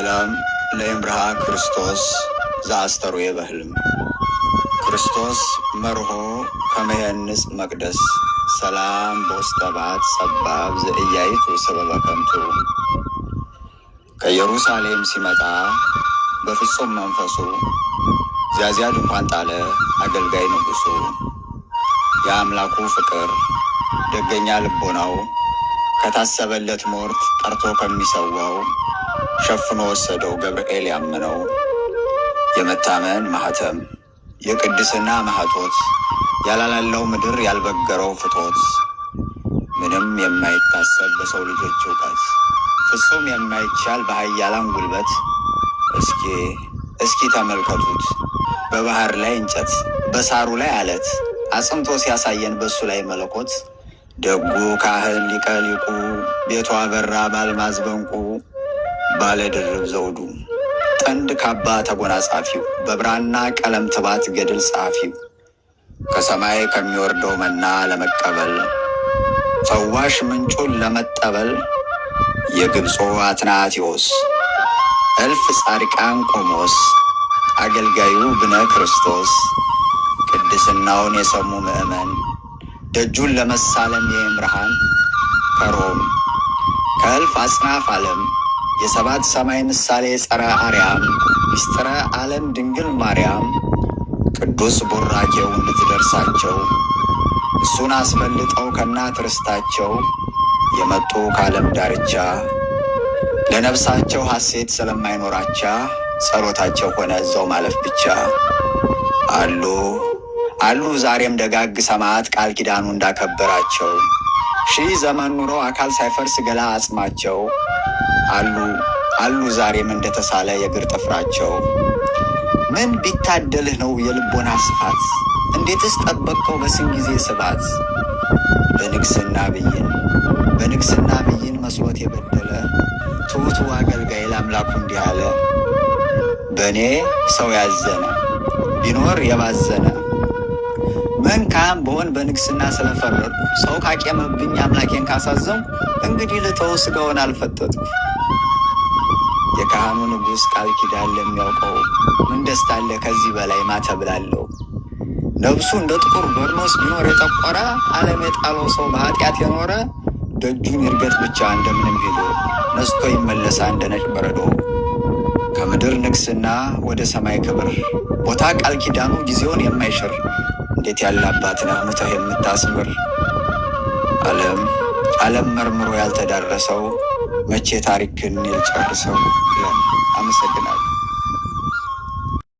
ሰላም ለእምብርሃ ክርስቶስ ዘአስተርዮ በህልም ክርስቶስ መርሆ ከመያንጽ መቅደስ ሰላም በውስጠባት ጸባብ ዘእያይቱ ሰበበ ከንቱ። ከኢየሩሳሌም ሲመጣ በፍጹም መንፈሱ ዚያዚያ ድንኳን ጣለ አገልጋይ ንጉሱ። የአምላኩ ፍቅር ደገኛ ልቦናው ከታሰበለት ሞርት ጠርቶ ከሚሰዋው ሸፍኖ ወሰደው ገብርኤል ያመነው። የመታመን ማህተም የቅድስና ማህቶት ያላላለው ምድር ያልበገረው ፍቶት ምንም የማይታሰብ በሰው ልጆች እውቀት ፍጹም የማይቻል በኃያላን ጉልበት እስኪ ተመልከቱት በባህር ላይ እንጨት በሳሩ ላይ አለት አጽንቶ ሲያሳየን በሱ ላይ መለኮት። ደጉ ካህን ሊቀ ሊቁ ቤቷ በራ ባልማዝ በንቁ ባለድርብ ዘውዱ ጥንድ ካባ ተጎናጻፊው በብራና ቀለም ትባት ገድል ጸሐፊው ከሰማይ ከሚወርደው መና ለመቀበል ፈዋሽ ምንጩን ለመጠበል የግብፁ አትናቴዎስ እልፍ ጻድቃን ቆሞስ አገልጋዩ ብነ ክርስቶስ ቅድስናውን የሰሙ ምእመን ደጁን ለመሳለም የእምብርሃን ከሮም ከእልፍ አጽናፍ ዓለም የሰባት ሰማይ ምሳሌ ጸረ አርያም ሚስጥረ ዓለም ድንግል ማርያም ቅዱስ ቡራኬው እንድትደርሳቸው እሱን አስበልጠው ከእናት ርስታቸው የመጡ ከዓለም ዳርቻ ለነፍሳቸው ሐሴት ስለማይኖራቻ ጸሎታቸው ሆነ እዛው ማለፍ ብቻ። አሉ ዛሬም ደጋግ ሰማዕት ቃል ኪዳኑ እንዳከበራቸው 1000 ዘመን ኑሮ አካል ሳይፈርስ ገላ አጽማቸው አሉ ዛሬም እንደተሳለ የእግር ጥፍራቸው። ምን ቢታደልህ ነው የልቦና ስፋት እንዴትስ ጠበቅከው በስም ጊዜ ስባት። በንግስና ብይን መስሎት የበደለ ትሑቱ አገልጋይ ለአምላኩ እንዲህ አለ። በእኔ ሰው ያዘነ ቢኖር የባዘነ ምን ካህን በሆን በንግስና ስለፈረድኩ ሰው ካቄመብኝ አምላኬን ካሳዘንኩ እንግዲህ ልተው ስጋውን አልፈጠጥኩ። የካህኑ ንጉሥ ቃል ኪዳን ለሚያውቀው ምን ደስታ አለ ከዚህ በላይ ማተብላለው። ነብሱ እንደ ጥቁር በርኖስ ቢኖር የጠቆረ ዓለም የጣለው ሰው በኃጢአት የኖረ ደጁን ይርገጥ ብቻ እንደምንም ሄዶ ነስቶ ይመለሳ እንደ ነጭ በረዶ። ከምድር ንግስና ወደ ሰማይ ክብር ቦታ ቃል ኪዳኑ ጊዜውን የማይሽር እንዴት ያለ አባት ነህ ሙተህ የምታስምር። ዓለም መርምሮ ያልተዳረሰው መቼ ታሪክን ይልጨርሰው።